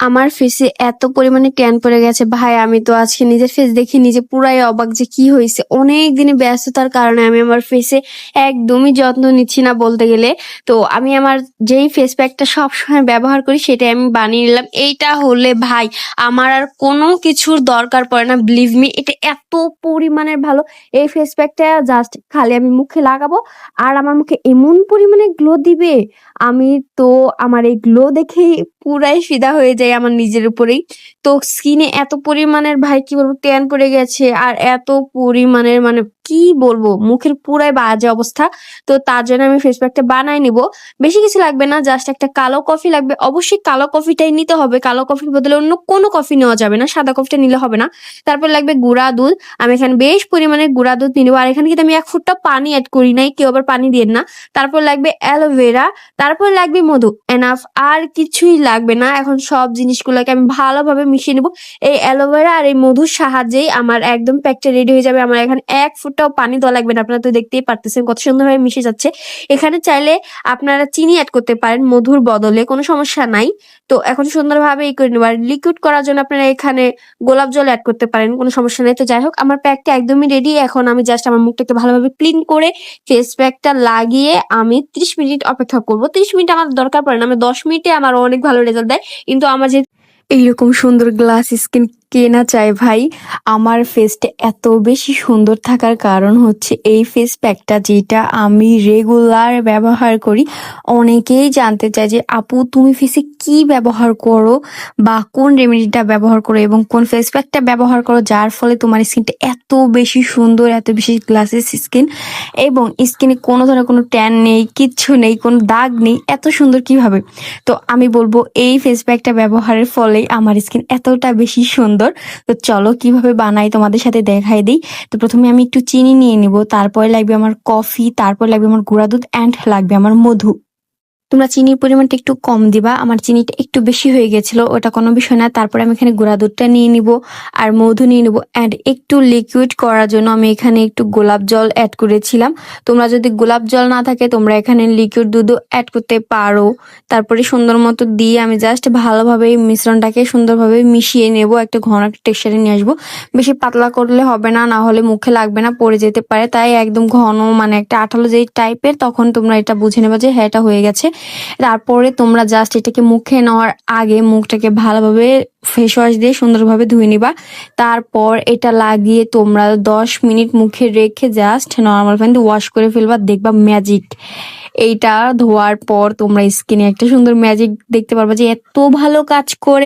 আমার ফেসে এত পরিমাণে ট্যান পড়ে গেছে ভাই, আমি তো আজকে নিজের ফেস দেখে নিজে পুরাই অবাক যে কি হয়েছে। অনেক দিনে ব্যস্ততার কারণে আমি আমার ফেসে একদমই যত্ন নিচ্ছি না বলতে গেলে। তো আমি আমার যেই ফেস প্যাকটা সবসময় ব্যবহার করি সেটাই আমি বানিয়ে নিলাম। এইটা হলে ভাই আমার আর কোনো কিছুর দরকার পড়ে না, বিলিভ মি, এটা এত পরিমাণের ভালো। এই ফেস প্যাকটা জাস্ট খালি আমি মুখে লাগাবো আর আমার মুখে এমন পরিমাণে গ্লো দিবে, আমি তো আমার এই গ্লো দেখেই পুরাই ফিদা হয়ে যাই আমার নিজের উপরেই। তো স্কিনে এত পরিমাণের ভাই কি বলবো ট্যান পড়ে গেছে, আর এত পরিমাণের মানে কি বলবো মুখের পুরাই বাজে অবস্থা। তো তার জন্য আমি ফেস প্যাকটা বানাই নিব। বেশি কিছু লাগবে না, জাস্ট একটা কালো কফি লাগবে। অবশ্যই কালো কফিটাই নিতে হবে, কালো কফির বদলে অন্য কোনো কফি নেওয়া যাবে না, সাদা কফিটা নিলে হবে না। তারপর লাগবে গুঁড়া দুধ। আমি এখানে বেশ পরিমাণে গুঁড়া দুধ নিয়ে নেবো, আর এখানে কিন্তু আমি 1 ফুটটা পানি অ্যাড করি নাই, কেউ আবার পানি দিয়েন না। তারপর লাগবে অ্যালোভেরা, তারপর লাগবে মধু, এনাফ, আর কিছুই লাগবে না। এখন সব জিনিসগুলোকে আমি ভালোভাবে মিশিয়ে নিব। এই অ্যালোভেরা আর এই মধুর সাহায্যেই আমার একদম প্যাকটা রেডি হয়ে যাবে। আমার এখানে 1 ফুটটাও পানি দেওয়া লাগবে না, আপনারা তো দেখতেই পারতেছেন কত সুন্দরভাবে মিশে যাচ্ছে। এখানে চাইলে আপনারা চিনি অ্যাড করতে পারেন মধুর বদলে, কোনো সমস্যা নাই। তো এখন সুন্দরভাবে এই করে নেব। আর লিকুইড করার জন্য আপনারা এখানে গোলাপ জল অ্যাড করতে পারেন, কোনো সমস্যা নেই। তো যাই হোক, আমার প্যাকটা একদমই রেডি। এখন আমি জাস্ট আমার মুখটাকে ভালোভাবে ক্লিন করে ফেস প্যাকটা লাগিয়ে আমি 30 মিনিট অপেক্ষা করব। 30 মিনিট আমার দরকার পড়ে না, আমি 10 মিনিটে আমার অনেক ভালো রেজাল্ট দেয়। কিন্তু আমার যে এইরকম সুন্দর গ্লাস স্কিন কে না চায় ভাই। আমার ফেসটা এত বেশি সুন্দর থাকার কারণ হচ্ছে এই ফেস প্যাকটা, যেটা আমি রেগুলার ব্যবহার করি। অনেকেই জানতে চায় যে আপু তুমি ফেসে কি ব্যবহার করো বা কোন রেমেডিটা ব্যবহার করো এবং কোন ফেস প্যাকটা ব্যবহার করো যার ফলে তোমার স্কিনটা এত বেশি সুন্দর, এত বেশি গ্লাসেস স্কিন, এবং স্কিনে কোনো ধরনের কোনো ট্যান নেই, কিচ্ছু নেই, কোনো দাগ নেই, এত সুন্দর কিভাবে। তো আমি বলবো এই ফেস প্যাকটা ব্যবহারের ফলে আমার স্কিন এতটা বেশি সুন্দর। তো চলো কিভাবে বানাই তোমাদের সাথে দেখাই দিই। তো প্রথমে আমি একটু চিনি নিয়ে নিব, তারপরে লাগবে আমার কফি, তারপর লাগবে আমার গুঁড়া দুধ, অ্যান্ড লাগবে আমার মধু। তোমরা চিনির পরিমাণটা একটু কম দিবা, আমার চিনিটা একটু বেশি হয়ে গেছিল, ওটা কোনো বিষয় না। তারপরে আমি এখানে গুঁড়া দুধটা নিয়ে নিব আর মধু নিয়ে নিব, অ্যান্ড একটু লিকুইড করার জন্য আমি এখানে একটু গোলাপ জল অ্যাড করেছিলাম। তোমরা যদি গোলাপ জল না থাকে তোমরা এখানে লিকুইড দুধও অ্যাড করতে পারো। তারপরে সুন্দর মতো দিয়ে আমি জাস্ট ভালোভাবে এই মিশ্রণটাকে সুন্দরভাবে মিশিয়ে নেব, একটা ঘন একটা টেক্সচারে নিয়ে আসবো। বেশি পাতলা করলে হবে না, না হলে মুখে লাগবে না, পড়ে যেতে পারে। তাই একদম ঘন মানে একটা আঠালো যেই টাইপের, তখন তোমরা এটা বুঝে নেবে যে হ্যাঁ এটা হয়ে গেছে। তারপরে তোমরা জাস্ট এটাকে মুখে নেওয়ার আগে মুখটাকে ভালোভাবে ফেস ওয়াশ দিয়ে সুন্দরভাবে ধুয়ে নিবা। তারপর এটা লাগিয়ে তোমরা 10 মিনিট মুখে রেখে জাস্ট নর্মাল পানি দিয়ে ওয়াশ করে ফেলবা, দেখবা ম্যাজিক। এইটা ধোয়ার পর তোমরা স্কিনে একটা সুন্দর ম্যাজিক দেখতে পারবা যে এত ভালো কাজ করে।